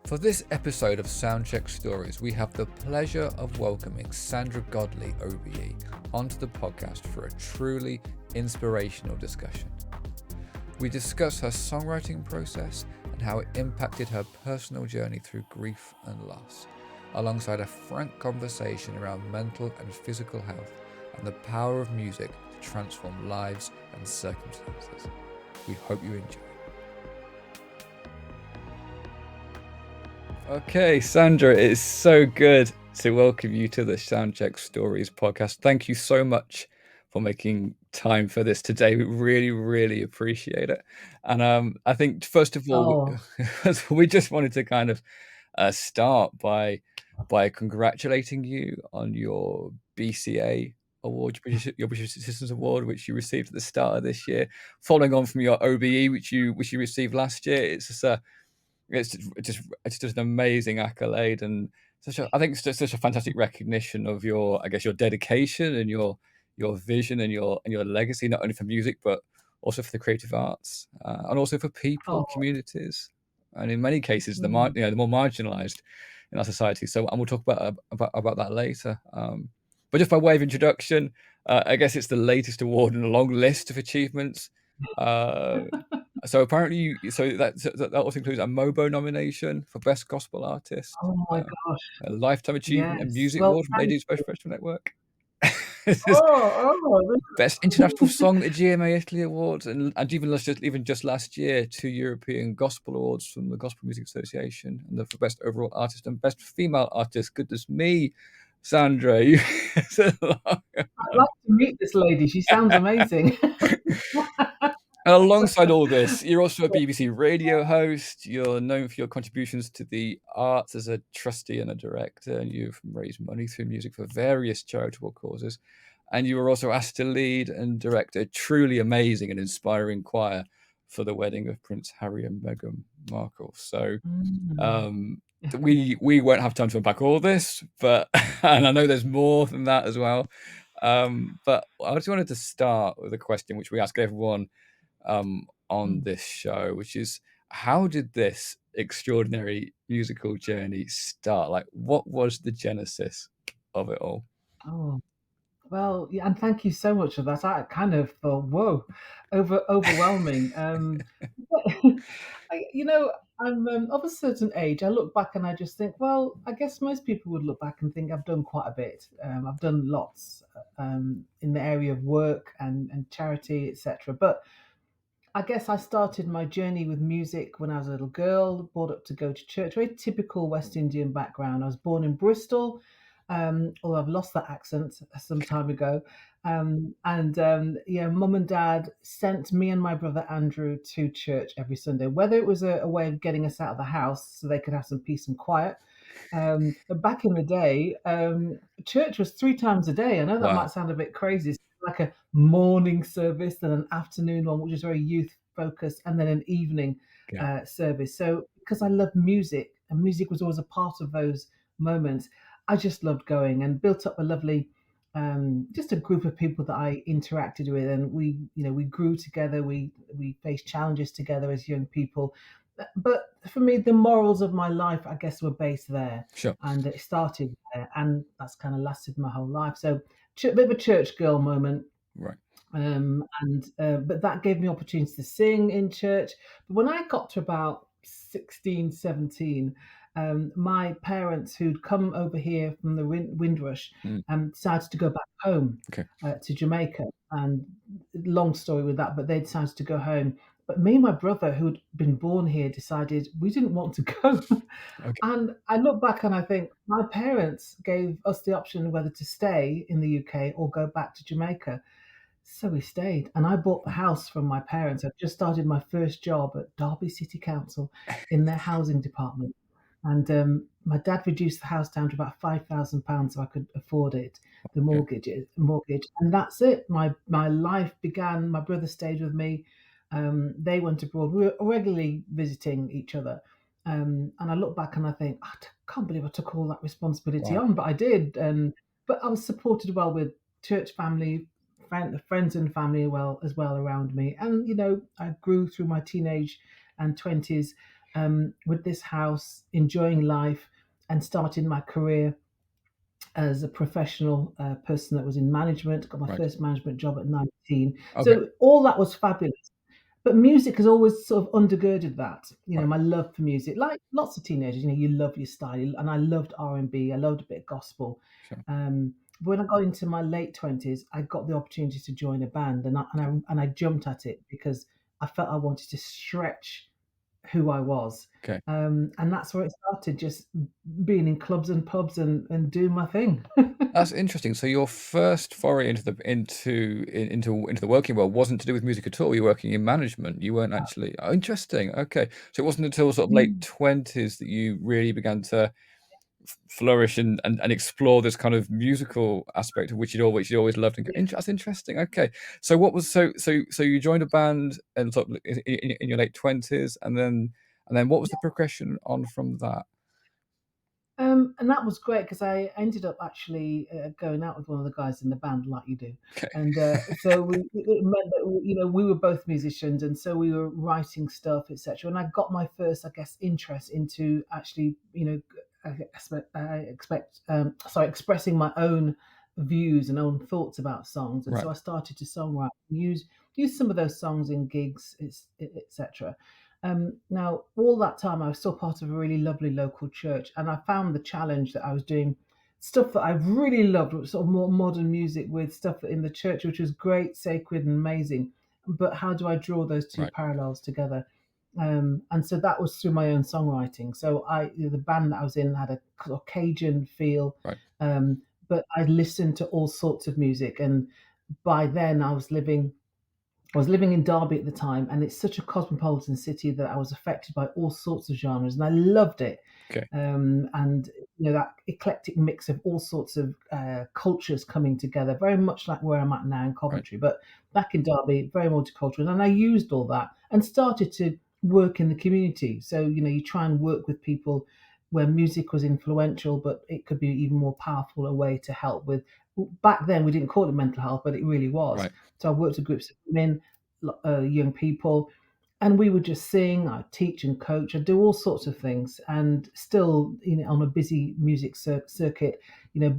For this episode of Soundcheck Stories, we have the pleasure of welcoming Sandra Godley OBE onto the podcast for a truly inspirational discussion. We discuss her songwriting process and how it impacted her personal journey through grief and loss, alongside a frank conversation around mental and physical health and the power of music to transform lives and circumstances. We hope you enjoy. Okay, Sandra, it is so good to welcome you to the Soundcheck Stories podcast. Thank you so much for making time for this today. We really, really appreciate it. And I think, first of all, Oh, we just wanted to kind of start by congratulating you on your BCA award, your British Citizens Award, which you received at the start of this year, following on from your OBE, which you received last year. It's just an amazing accolade, and I think it's just such a fantastic recognition of your, I guess, your dedication and your vision and your legacy, not only for music but also for the creative arts, and also for people, oh, communities, and in many cases the mm, more marginalized in our society. So, and we'll talk about that later. But just by way of introduction, I guess it's the latest award in a long list of achievements. Uh, so apparently, that also includes a MOBO nomination for Best Gospel Artist, oh my uh, gosh. a Lifetime Achievement and Yes. Music Well, Award from thank Ladies you. Special Network. This is Oh, Best International Song at the GMA Italy Awards, and even just last year, 2 European Gospel Awards from the Gospel Music Association, and for Best Overall Artist and Best Female Artist. Goodness me, Sandra, it's a long I'd one. like to meet this lady. She sounds amazing. And alongside all this, you're also a BBC radio host. You're known for your contributions to the arts as a trustee and a director, and you've raised money through music for various charitable causes. And you were also asked to lead and direct a truly amazing and inspiring choir for the wedding of Prince Harry and Meghan Markle. So Mm. um, we won't have time to unpack all this, but and I know there's more than that as well. But I just wanted to start with a question which we ask everyone on Mm. this show, which is, how did this extraordinary musical journey start? Like, what was the genesis of it all? Oh, well, yeah, and thank you so much for that. I kind of thought, whoa, overwhelming. But, you know, I'm of a certain age. I look back and I just think, well, I guess most people would look back and think I've done quite a bit. I've done lots in the area of work and charity, etc. But I guess I started my journey with music when I was a little girl, brought up to go to church, very typical West Indian background. I was born in Bristol, although I've lost that accent some time ago. Yeah, mum and dad sent me and my brother Andrew to church every Sunday, whether it was a way of getting us out of the house so they could have some peace and quiet. But back in the day, church was 3 times a day. I know that Wow. might sound a bit crazy. It's like a morning service, then an afternoon one, which is very youth focused, and then an evening Yeah. service. So because I love music, and music was always a part of those moments, I just loved going and built up a lovely, just a group of people that I interacted with, and we grew together. We faced challenges together as young people. But for me, the morals of my life, I guess, were based there, Sure. and it started there, and that's kind of lasted my whole life. So, bit of a church girl moment, Right. and but that gave me opportunities to sing in church. But when I got to about 16, 17, my parents, who'd come over here from the Windrush, Mm. decided to go back home Okay. to Jamaica. And long story with that, but they decided to go home. But me and my brother, who'd been born here, decided we didn't want to go. Okay. And I look back and I think my parents gave us the option whether to stay in the UK or go back to Jamaica. So we stayed, and I bought the house from my parents. I'd just started my first job at Derby City Council in their housing department, and my dad reduced the house down to about £5,000 so I could afford it, the Okay. mortgage, and that's it. My life began. My brother stayed with me. They went abroad. We were regularly visiting each other, and I look back and I think, can't believe I took all that responsibility Wow. on, but I did. But I was supported well with church family, friends and family well as well around me. And I grew through my teenage and 20s, with this house, enjoying life, and starting my career as a professional person that was in management. Got my Right. first management job at 19. Okay. So all that was fabulous. But music has always sort of undergirded that. Right. My love for music, like lots of teenagers. You love your style, and I loved R&B. I loved a bit of gospel. Sure. But when I got into my late 20s, I got the opportunity to join a band, and I jumped at it because I felt I wanted to stretch who I was. Okay. And that's where it started, just being in clubs and pubs and doing my thing. That's interesting. So your first foray into the working world wasn't to do with music at all. You were working in management. You weren't actually. Oh, interesting. Okay. So it wasn't until sort of late Mm. 20s that you really began to flourish and explore this kind of musical aspect of which you'd always loved. And that's interesting. Okay. So what was so you joined a band and sort of in your late 20s, and then what was the progression on from that? And that was great because I ended up actually going out with one of the guys in the band, like you do, Okay. and so it meant that we were both musicians, and so we were writing stuff, etc. And I got my first, I guess, interest into actually, expressing my own views and own thoughts about songs, and Right. so I started to songwrite, use some of those songs in gigs, etc. Now, all that time, I was still part of a really lovely local church, and I found the challenge that I was doing stuff that I really loved, sort of more modern music with stuff in the church, which was great, sacred, and amazing. But how do I draw those two Right. parallels together? And so that was through my own songwriting. So the band that I was in had a sort of Cajun feel, Right. but I listened to all sorts of music, and by then I was living in Derby at the time, and it's such a cosmopolitan city that I was affected by all sorts of genres, and I loved it. Okay. And that eclectic mix of all sorts of cultures coming together, very much like where I'm at now in Right. Coventry, but back in Derby, very multicultural. And I used all that and started to work in the community. So you try and work with people where music was influential, but it could be even more powerful a way to help with. Back then, we didn't call it mental health, but it really was. Right. So I worked with groups of women, young people, and we would just sing. I'd teach and coach. I'd do all sorts of things, and still, on a busy music circuit,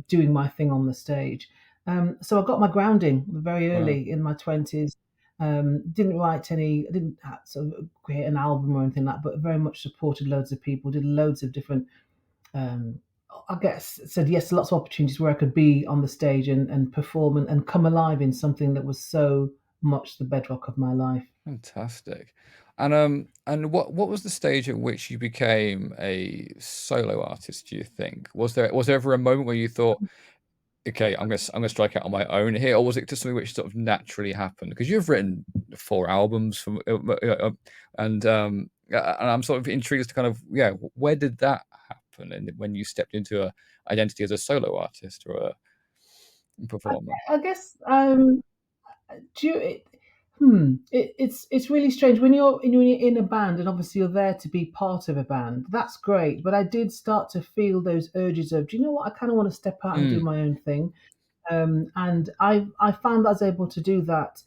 doing my thing on the stage. So I got my grounding very Wow. early in my 20s. Didn't write any, I didn't sort of create an album or anything like that, but very much supported loads of people, did loads of different, um, I guess, said yes to lots of opportunities where I could be on the stage and perform and come alive in something that was so much the bedrock of my life. Fantastic. And what was the stage at which you became a solo artist, do you think? Was there ever a moment where you thought, okay, I'm gonna strike out on my own here, or was it just something which sort of naturally happened? Because you've written 4 albums from and I'm sort of intrigued as to kind of, yeah, where did that happen and when you stepped into a identity as a solo artist or a performer? I guess do you, it, it's really strange when you're in a band, and obviously you're there to be part of a band. That's great, but I did start to feel those urges of, do you know what? I kind of want to step out and do Mm, my own thing. And I found I was able to do that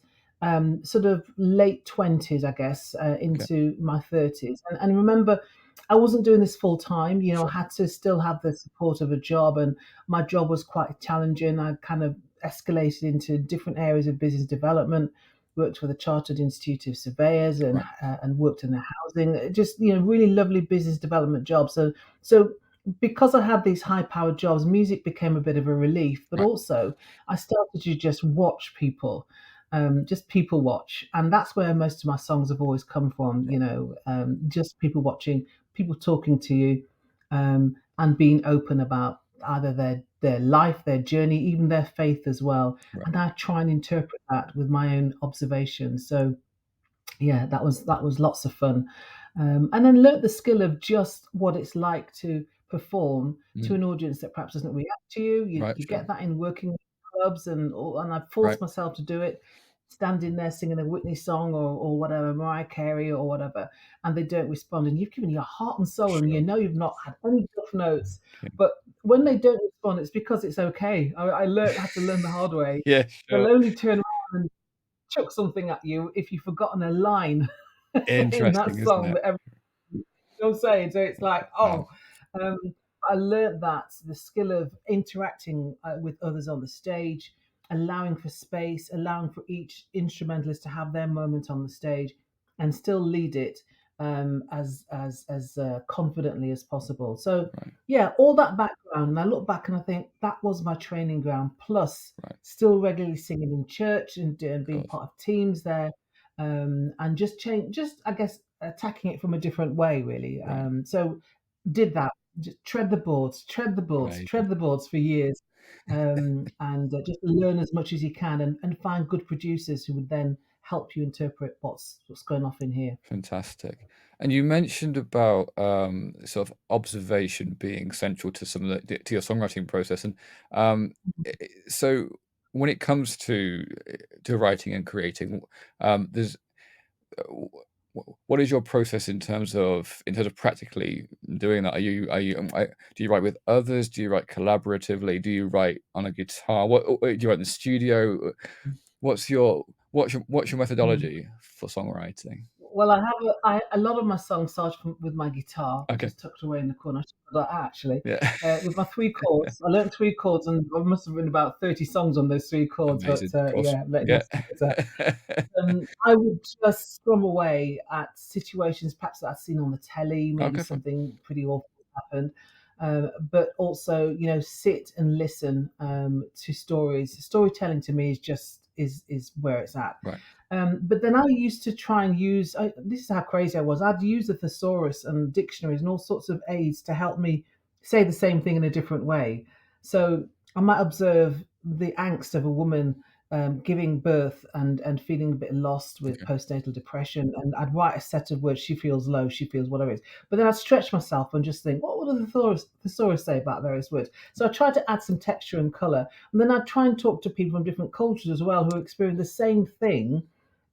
sort of late 20s, I guess, okay, into my 30s. And remember, I wasn't doing this full time. I sure, had to still have the support of a job, and my job was quite challenging. I kind of escalated into different areas of business development. Worked with the Chartered Institute of Surveyors and right, and worked in the housing. Just really lovely business development jobs. So because I had these high powered jobs, music became a bit of a relief, but right, also I started to just watch people, just people watch. And that's where most of my songs have always come from, just people watching, people talking to you, and being open about either their life, their journey, even their faith as well. right, And I try and interpret that with my own observations. So yeah, that was lots of fun, and then learnt the skill of just what it's like to perform to mm, an audience that perhaps doesn't react to you. You, right, you sure, get that in working clubs, and I right, forced myself to do it, standing there singing a Whitney song or whatever, Mariah Carey or whatever, and they don't respond, and you've given your heart and soul, and sure, you've not had any duff notes, okay. but when they don't respond, it's because it's okay. I had to learn the hard way. Yeah, They'll sure. only turn around and chuck something at you if you've forgotten a line in that Interesting, isn't song it? that every. know what I'm saying? So it's like, Wow. oh, um, I learned that the skill of interacting with others on the stage, allowing for space, allowing for each instrumentalist to have their moment on the stage, and still lead it as confidently as possible. So Right. yeah, all that background, and I look back and I think that was my training ground. Plus, Right. still regularly singing in church and Of being course. part of teams there, and just I guess attacking it from a different way, really. Right. So did that, just tread the boards, tread the boards, Amazing. tread the boards for years, and just learn as much as you can, and find good producers who would then help you interpret what's going off in here. Fantastic. And you mentioned about sort of observation being central to some of to your songwriting process. And so when it comes to writing and creating, there's what is your process in terms of practically doing that? Do you write with others? Do you write collaboratively? Do you write on a guitar? Do you write in the studio? What's your Mm. methodology for songwriting? Well, a lot of my songs start with my guitar, which Okay. is tucked away in the corner. I should put that actually. Yeah. With my three chords, I learned three chords, and I must have written about 30 songs on those three chords. But Amazing. Of course. yeah, letting Yeah. this I would just strum away at situations perhaps that I'd seen on the telly, maybe Okay, fine. something pretty awful happened. But also, sit and listen to stories. Storytelling to me is where it's at. Right. But then I used to try and use, this is how crazy I was. I'd use a thesaurus and dictionaries and all sorts of aids to help me say the same thing in a different way. So I might observe the angst of a woman giving birth and feeling a bit lost with Okay. postnatal depression. And I'd write a set of words. She feels low, she feels whatever it is. But then I'd stretch myself and just think, what would the thesaurus say about various words? So I tried to add some texture and color. And then I'd try and talk to people from different cultures as well who experience the same thing,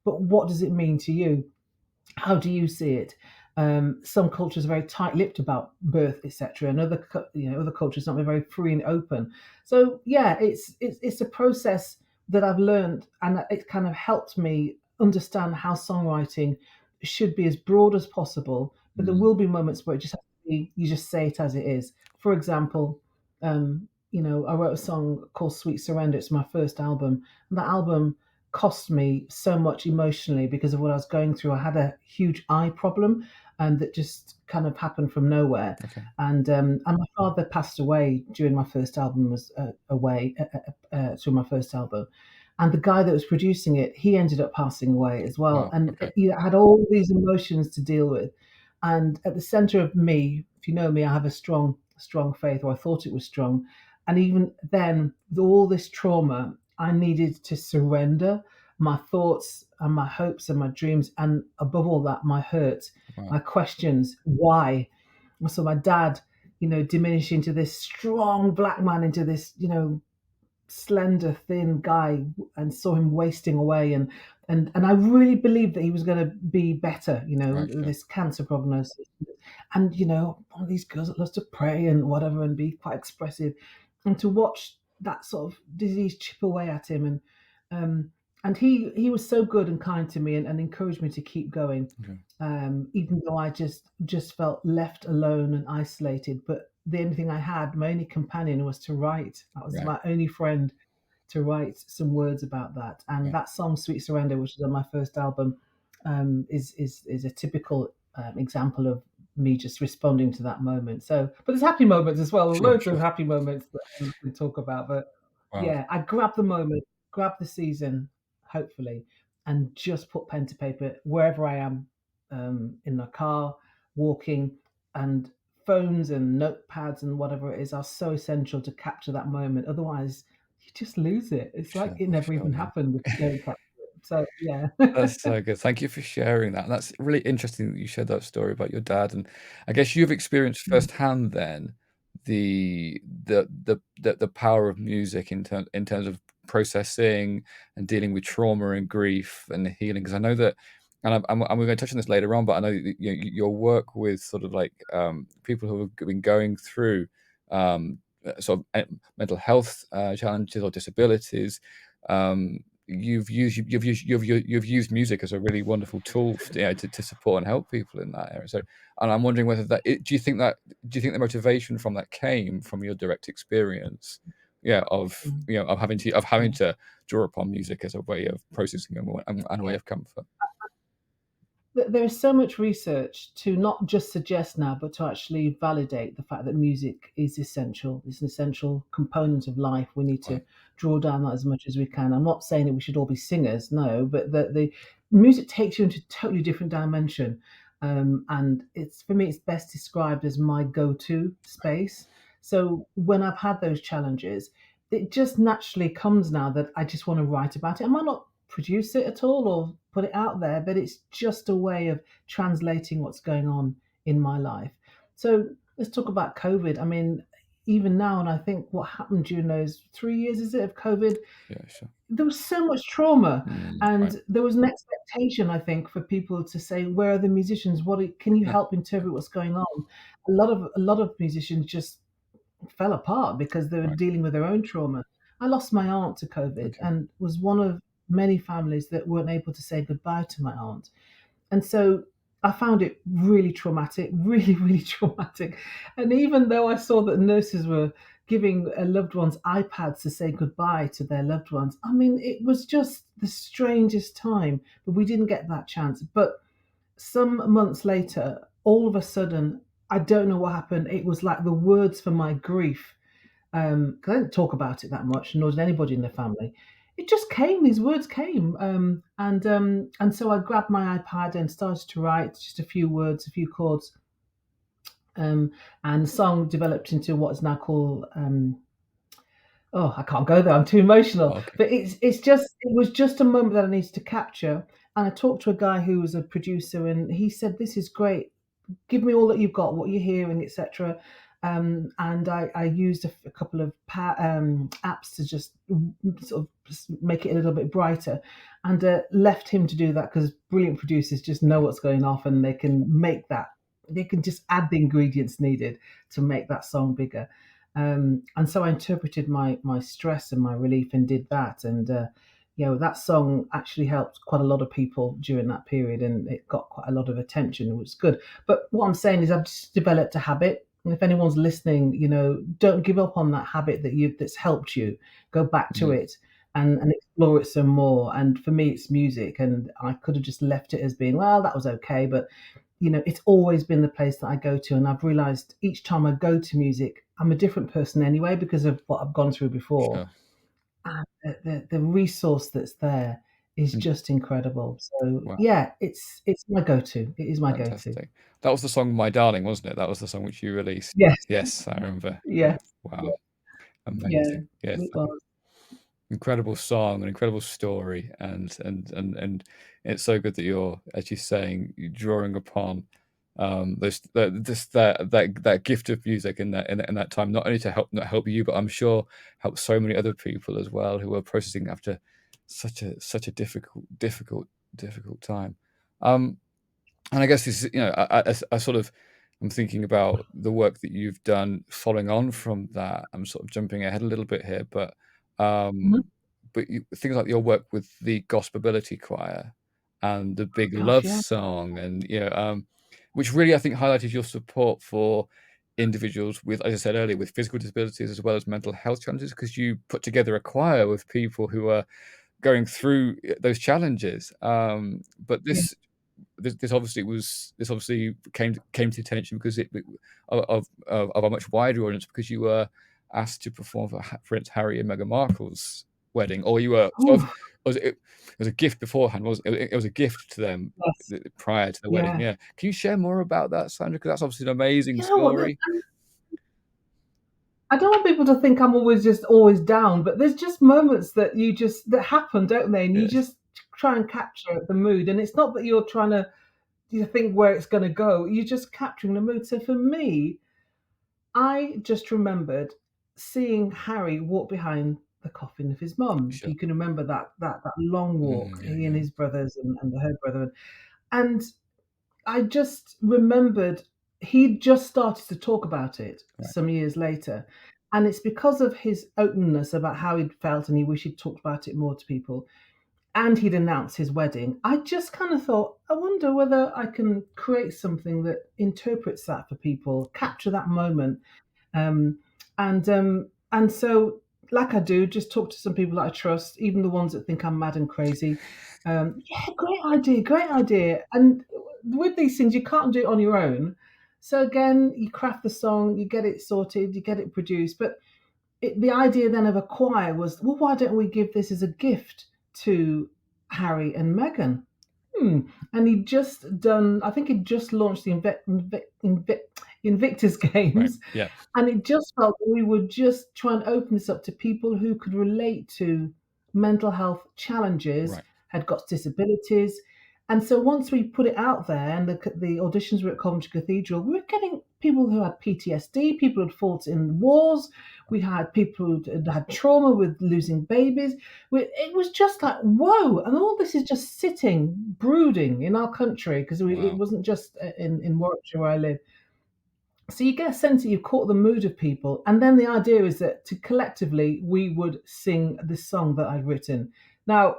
but what does it mean to you? How do you see it? Some cultures are very tight-lipped about birth, etc., and other cultures not very free and open. So yeah, it's a process that I've learned, and it kind of helped me understand how songwriting should be as broad as possible. But there Mm, will be moments where it just has to be, you just say it as it is. For example, I wrote a song called "Sweet Surrender." It's my first album, and that album cost me so much emotionally because of what I was going through. I had a huge eye problem, and that just kind of happened from nowhere. okay. And my father passed away during my first album was away through my first album, and the guy that was producing it, he ended up passing away as well, Wow. and Okay. I had all these emotions to deal with. And at the center of me, if you know me, I have a strong faith, or I thought it was strong. And even then, with all this trauma, I needed to surrender my thoughts and my hopes and my dreams, and above all that, my hurt, Wow. my questions, why. So my dad, diminished into this strong black man, into this, slender, thin guy, and saw him wasting away. And I really believed that he was going to be better, Right. Okay. this cancer prognosis. And, one of these girls that loves to pray and whatever and be quite expressive. And to watch that sort of disease chip away at him. Um, and he was so good and kind to me, and encouraged me to keep going, Okay. even though I just felt left alone and isolated. But the only thing I had, my only companion, was to write. That was Right. my only friend, to write some words about that. And Right. that song, "Sweet Surrender," which is on my first album, is a typical example of me just responding to that moment. So, but there's happy moments as well, Sure. loads of Sure. happy moments that I can talk about. But Wow. yeah, I grab the moment, grab the season, hopefully, and just put pen to paper wherever I am, in my car, walking, and phones and notepads and whatever it is are so essential to capture that moment. Otherwise, you just lose it. It's like Sure. it never Sure. even Yeah. happened if you don't capture it. So yeah. That's so good. Thank you for sharing that. And that's really interesting that you shared that story about your dad. And I guess you've experienced firsthand then the power of music in terms of processing and dealing with trauma and grief and healing. Because I know that, and we're going to touch on this later on, but I know that, your work with sort of like people who have been going through sort of mental health challenges or disabilities. you've used music as a really wonderful tool to support and help people in that area. So, and I'm wondering whether do you think the motivation from that came from your direct experience, yeah, of Mm. of having Yeah. to draw upon music as a way of processing and a way Yeah. of comfort. There is so much research to not just suggest now, but to actually validate the fact that music is essential. It's an essential component of life. We need to Right. draw down that as much as we can. I'm not saying that we should all be singers, no, but the music takes you into a totally different dimension. And it's for me, it's best described as my go-to space. So when I've had those challenges, it just naturally comes now that I just want to write about it. I might not produce it at all or put it out there, but it's just a way of translating what's going on in my life. So let's talk about COVID. I mean, even now, and I think what happened during those 3 years, is it, of COVID, Yeah, sure. there was so much trauma, Right. and there was an expectation, I think, for people to say, "Where are the musicians? Can you Yeah. help interpret what's going on?" A lot of musicians just fell apart because they were Right. dealing with their own trauma. I lost my aunt to COVID Okay. and was one of many families that weren't able to say goodbye to my aunt. And so I found it really traumatic, really, really traumatic. And even though I saw that nurses were giving loved ones iPads to say goodbye to their loved ones, I mean, it was just the strangest time, but we didn't get that chance. But some months later, all of a sudden, I don't know what happened. It was like the words for my grief, 'cause I didn't talk about it that much, nor did anybody in the family. It just came. These words came, and so I grabbed my iPad and started to write just a few words, a few chords, um, and the song developed into what is now called. Oh, I can't go there. I'm too emotional. Okay. But it was just a moment that I needed to capture. And I talked to a guy who was a producer, and he said, "This is great, give me all that you've got, what you're hearing, etc." And I used a couple of apps to just sort of make it a little bit brighter, and left him to do that because brilliant producers just know what's going off and they can make that. They can just add the ingredients needed to make that song bigger. And so I interpreted my stress and my relief and did that. And that song actually helped quite a lot of people during that period, and it got quite a lot of attention, which was good. But what I'm saying is, I've just developed a habit. And if anyone's listening, don't give up on that habit that's helped you. Go back to Mhm. it and explore it some more. And for me, it's music, and I could have just left it as being, well, that was okay, but it's always been the place that I go to. And I've realized each time I go to music, I'm a different person anyway because of what I've gone through before. Sure. And the resource that's there is Mm. just incredible. So Wow. yeah, it's my go-to. It is my go-to. Fantastic. That was the song "My Darling," wasn't it? That was the song which you released. Yes, Yes, I remember. Yeah. yes, Wow. yeah, yeah, Amazing. Yes. it was. Incredible song, an incredible story, and it's so good that you're, as you're saying, you're drawing upon this that gift of music in that time, not only to help you, but I'm sure help so many other people as well who are processing after such a difficult time. Um, and I guess this is, I sort of, I'm thinking about the work that you've done following on from that. I'm sort of jumping ahead a little bit here, um, Mhm. things like your work with the Gospelability Choir and the Big Gosh, Love yeah, Song, and which really I think highlighted your support for individuals with, as I said earlier, with physical disabilities as well as mental health challenges, because you put together a choir with people who are going through those challenges. But yeah. this obviously came to attention because of a much wider audience, because you were asked to perform for Prince Harry and Meghan Markle's wedding, or you were sort of, Oh, it was a gift beforehand, wasn't it? It was a gift to them yes, prior to the wedding. yeah. Yeah, can you share more about that, Sandra? Because that's obviously an amazing You know what? story. I don't want people to think I'm always down, but there's just moments that happen, don't they? And you Yes, just try and capture the mood. And it's not that you're trying to you think where it's going to go. You're just capturing the mood. So for me, I just remembered seeing Harry walk behind the coffin of his mum. If sure. you can remember that long walk, Yeah, he and yeah, his brothers and her brother, and I just remembered he just started to talk about it right. some years later. And it's because of his openness about how he'd felt and he wished he'd talked about it more to people. and he'd announced his wedding, I just kind of thought, I wonder whether I can create something that interprets that for people, capture that moment. Um, and so, like I do, just talk to some people that I trust, even the ones that think I'm mad and crazy. Yeah, great idea, great idea. And with these things, you can't do it on your own. So again, you craft the song, you get it sorted, you get it produced. But the idea then of a choir was, well, why don't we give this as a gift to Harry and Meghan? Hmm. And he'd just done, I think he'd just launched the Invictus Right. Games, Yeah. and it just felt that we would just try and open this up to people who could relate to mental health challenges, Right. had got disabilities. And so once we put it out there and the auditions were at Coventry Cathedral, we were getting people who had PTSD, people who'd fought in wars, we had people who'd had trauma with losing babies. It was just like, whoa. And all this is just sitting, brooding in our country, because it Wow. wasn't just in Warwickshire where I live. So you get a sense that you've caught the mood of people, and then the idea is that to collectively we would sing this song that I'd written. Now,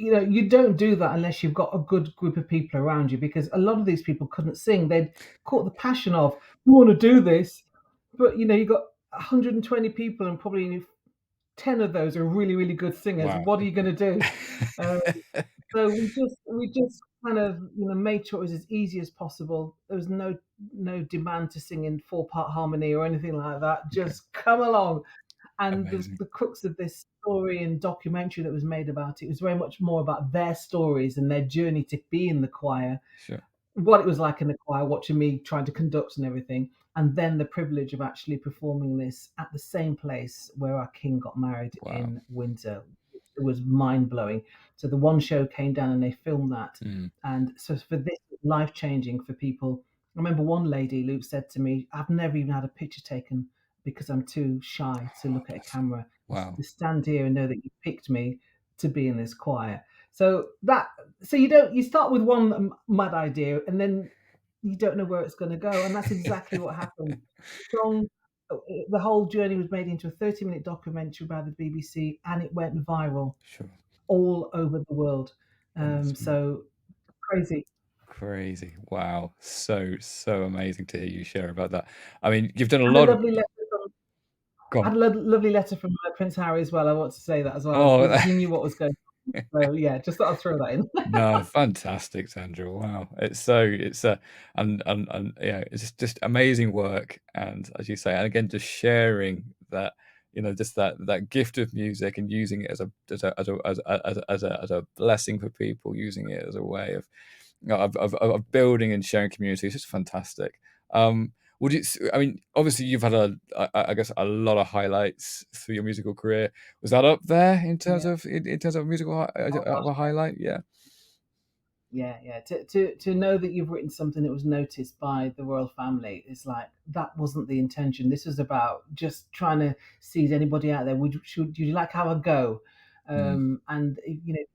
you don't do that unless you've got a good group of people around you, because a lot of these people couldn't sing. They'd caught the passion of, we want to do this, but you've got 120 people, and probably 10 of those are really, really good singers. Wow. What are you going to do? Um, so we just kind of made sure it was as easy as possible. There was no demand to sing in 4-part harmony or anything like that. Okay. Just come along. And Amazing. the crux of this story and documentary that was made about it was very much more about their stories and their journey to be in the choir, Sure. what it was like in the choir, watching me trying to conduct and everything, and then the privilege of actually performing this at the same place where our king got married Wow. in Windsor. It was mind blowing. So the one show came down and they filmed that, Mm. and so for this life changing for people. I remember one lady, Luke, said to me, "I've never even had a picture taken because I'm too shy to Oh, look at a bless. camera. Wow. To stand here and know that you picked me to be in this choir." So you start with one mad idea, and then you don't know where it's going to go, and that's exactly what happened. The song, the whole journey was made into a 30-minute documentary by the BBC, and it went viral Sure. all over the world. Oh, that's So crazy. crazy. Wow. So, so amazing to hear you share about that. I mean, you've done a And a lot of. lovely letter from, Go I on. had a lovely letter from Prince Harry as well. I want to say that as well, Oh, because he knew what was going on. So yeah, just thought I'd throw that in. no, fantastic, Sandra. Wow. And yeah, it's just amazing work. And as you say, and again, just sharing that, just that gift of music and using it as a blessing for people, using it as a way of, of building and sharing community. It's just fantastic. Would you? I mean, obviously, you've had I guess, a lot of highlights through your musical career. Was that up there in terms Yeah. of in terms of musical Oh gosh. a highlight? Yeah, Yeah. To know that you've written something that was noticed by the royal family is like, that wasn't the intention. This was about just trying to see, is anybody out there? Would you like how I go? mm, And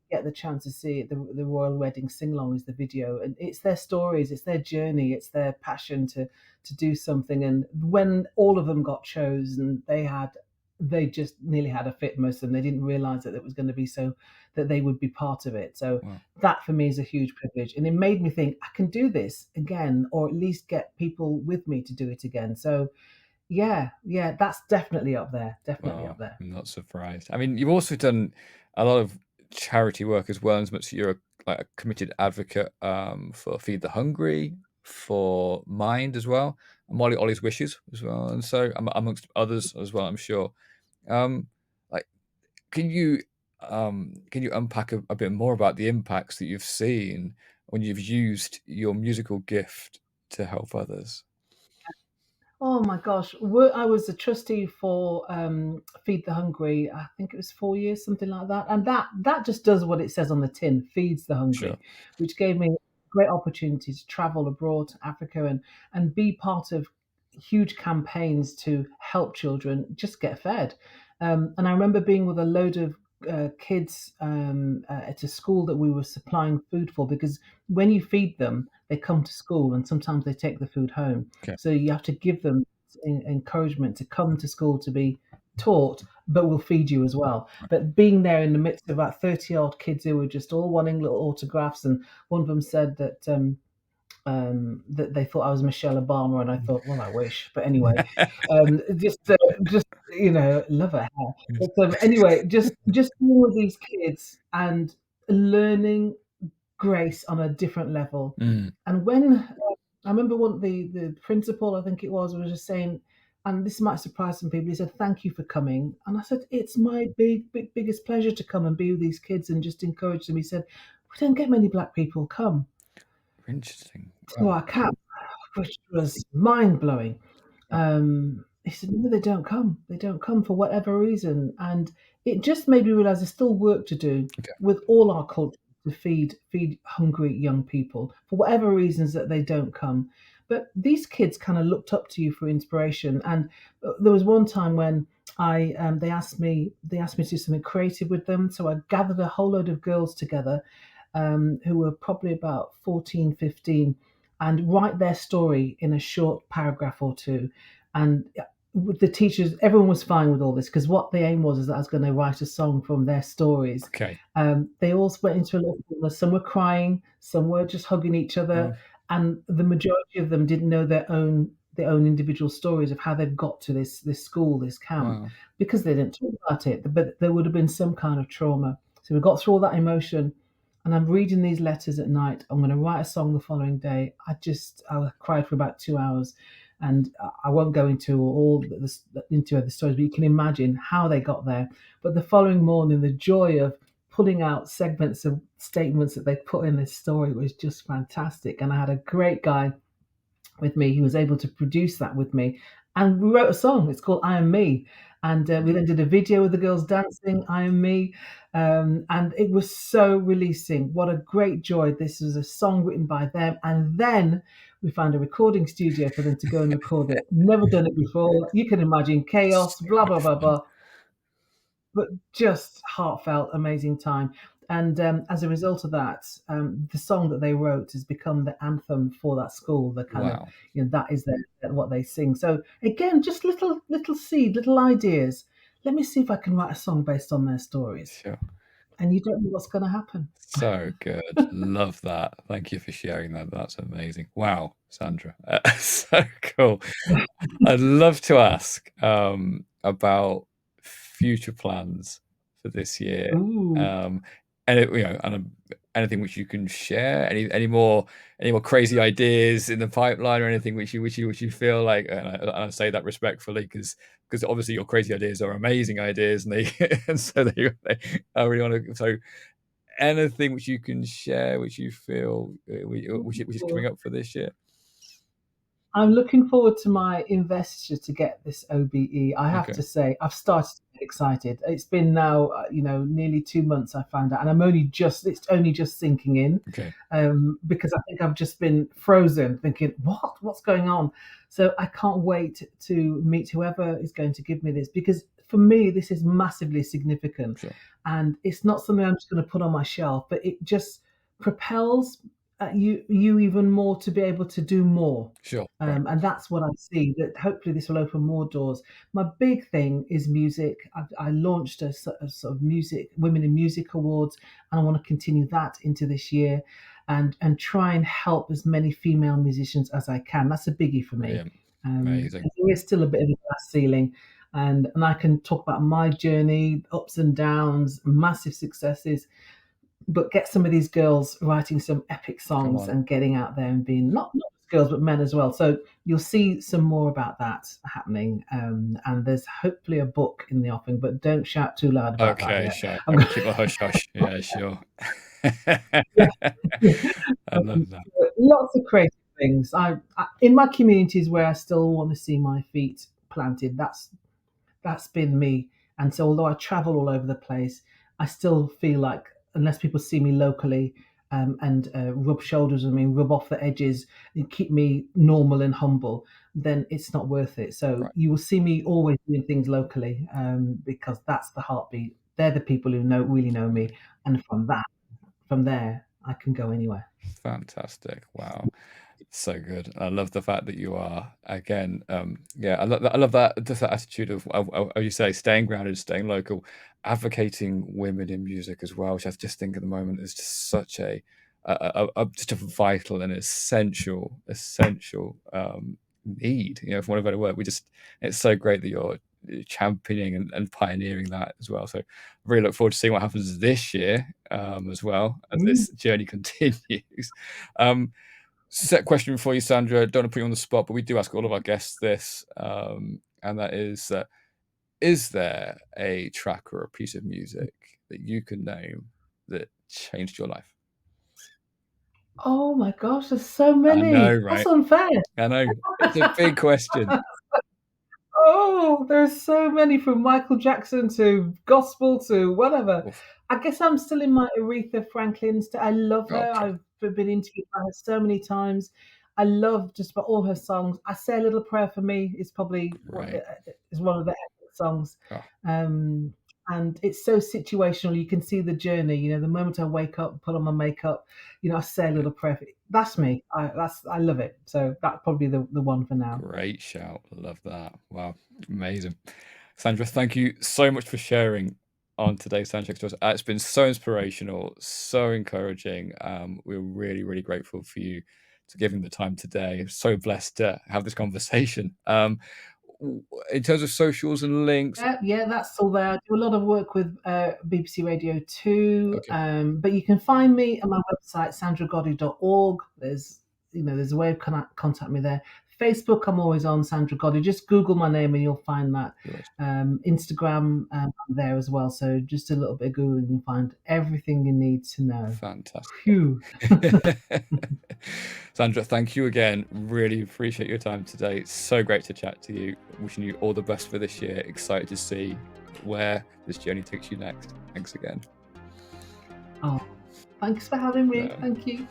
get the chance to see it. The royal wedding sing along is the video, and it's their stories, it's their journey, it's their passion to do something. And when all of them got chosen, they just nearly had a fit, most of them. They didn't realize that it was going to be so, that they would be part of it. So wow, that for me is a huge privilege, and it made me think I can do this again, or at least get people with me to do it again. So yeah, that's definitely up there, definitely wow. up there. I'm not surprised. I mean, you've also done a lot of charity work as well, as much as you're a committed advocate for Feed the Hungry, for Mind as well, and Molly Ollie's Wishes as well, and so amongst others as well, I'm sure. Um, like, Can you unpack a bit more about the impacts that you've seen when you've used your musical gift to help others? Oh my gosh, I was a trustee for Feed the Hungry. I think it was 4 years, something like that. And that just does what it says on the tin, feeds the Sure. hungry, which gave me great opportunity to travel abroad to Africa and be part of huge campaigns to help children just get fed. And I remember being with a load of kids at a school that we were supplying food for, because when you feed them, they come to school and sometimes they take the food home. Okay. So you have to give them encouragement to come to school to be taught, but we'll feed you as well. But being there in the midst of about 30-odd kids who were just all wanting little autographs, and one of them said that they thought I was Michelle Obama, and I thought, well, I wish. But anyway, just love her hair. But anyway, just being with these kids and learning grace on a different level. Mm. And when I remember one the principal, I think it was just saying, and this might surprise some people. He said, "Thank you for coming," and I said, "It's my biggest pleasure to come and be with these kids and just encourage them." He said, "We don't get many black people come Interesting. to Wow. our camp," which was mind blowing. He said, "No, they don't come. They don't come for whatever reason," and it just made me realize there's still work to do Okay. with all our culture to feed hungry young people for whatever reasons that they don't come. But these kids kind of looked up to you for inspiration, and there was one time when I they asked me to do something creative with them, so I gathered a whole load of girls together who were probably about 14, 15, and write their story in a short paragraph or two. And with the teachers, everyone was fine with all this because what the aim was is that I was going to write a song from their stories. Okay. They all went into a little corner. Some were crying, some were just hugging each other, Wow. and the majority of them didn't know their own individual stories of how they've got to this school, this camp, Wow. because they didn't talk about it. But there would have been some kind of trauma. So we got through all that emotion, and I'm reading these letters at night. I'm going to write a song the following day. I cried for about 2 hours, and I won't go into the stories, but you can imagine how they got there. But the following morning, the joy of pulling out segments of statements that they put in this story was just fantastic. And I had a great guy with me. He was able to produce that with me. And we wrote a song. It's called I Am Me. And we then did a video with the girls dancing, I Am Me. And it was so releasing. What a great joy. This was a song written by them. And then we found a recording studio for them to go and record it. Never done it before. You can imagine chaos, So blah, blah, much blah, fun. blah, but just heartfelt, amazing time. And as a result of that, the song that they wrote has become the anthem for that school. The kind of, Wow. that is what they sing. So again, just little seed, little ideas. Let me see if I can write a song based on their stories. Sure. And you don't know what's going to happen. So good. Love that. Thank you for sharing that. That's amazing. Wow, Sandra. So cool. I'd love to ask about future plans for this year. Ooh, And anything which you can share. Any more crazy ideas in the pipeline, or anything which you feel like. And I say that respectfully because obviously your crazy ideas are amazing ideas, and they and so I really want to. So anything which you can share, which you feel which is coming up for this year. I'm looking forward to my investiture to get this OBE. I have Okay. to say, I've started to get excited. It's been now, nearly 2 months. I found out, and it's only just sinking in, Okay. because I think I've just been frozen, thinking, what's going on? So I can't wait to meet whoever is going to give me this, because for me, this is massively significant, Sure. and it's not something I'm just going to put on my shelf, but it just propels you even more to be able to do more. Sure. Right. And that's what I see. That hopefully this will open more doors. My big thing is music. I launched a sort of music women in music awards, and I want to continue that into this year, and try and help as many female musicians as I can. That's a biggie for me. Brilliant. Amazing. 'Cause there is still a bit of a glass ceiling, and I can talk about my journey, ups and downs, massive successes, but get some of these girls writing some epic Come songs on. and getting out there and being not just girls but men as well. So you'll see some more about that happening, and there's hopefully a book in the offing, but don't shout too loud about that Okay, yet. sure. I'm I will gonna, keep a hush hush. Yeah, sure. yeah, I love that. lots of creative things. I in my communities where I still want to see my feet planted. That's been me. And so, although I travel all over the place, I still feel like unless people see me locally, and rub shoulders with me, rub off the edges, and keep me normal and humble, then it's not worth it. So Right. you will see me always doing things locally, because that's the heartbeat. They're the people who really know me, and from there, I can go anywhere. Fantastic. Wow. So good. I love the fact that you are again. Yeah, I love that just that attitude of you say, staying grounded, staying local, advocating women in music as well, which I just think at the moment is just such just a vital and essential need. You know, for want of a better word, it's so great that you're championing and pioneering that as well. So I really look forward to seeing what happens this year as well as Mm. this journey continues. Um, Set question for you, Sandra. Don't want to put you on the spot, but we do ask all of our guests this, and that is there a track or a piece of music that you can name that changed your life? Oh my gosh, there's so I know, many. That's right? unfair. I know. It's a big question. Oh, there's so many from Michael Jackson to gospel to whatever. Oof. I guess I'm still in my Aretha Franklin. I love her. Okay, I've been interviewed by her so many times. I love just about all her songs. I Say a Little Prayer for Me is probably great. is one of the epic songs. Oh, Um, and it's so situational. You can see the journey. You know, the moment I wake up, put on my makeup, I say a little prayer. That's me. I love it. So that's probably the one for now. great shout. Love that. Wow, amazing. Sandra, thank you so much for sharing on today's Soundcheck Stories. It's been so inspirational, so encouraging. We're really, really grateful for you to give him the time today. So blessed to have this conversation. In terms of socials and links, Yeah, that's all there. I do a lot of work with BBC Radio 2, okay, but you can find me on my website, sandragodley.org. There's a way of contact me there. Facebook, I'm always on Sandra Godley. Just Google my name and you'll find that. yours. Instagram, I'm there as well. So just a little bit of Googling, you'll find everything you need to know. Fantastic. Phew. Sandra, thank you again. Really appreciate your time today. It's so great to chat to you. Wishing you all the best for this year. Excited to see where this journey takes you next. Thanks again. Oh, thanks for having me. Uh, Thank you.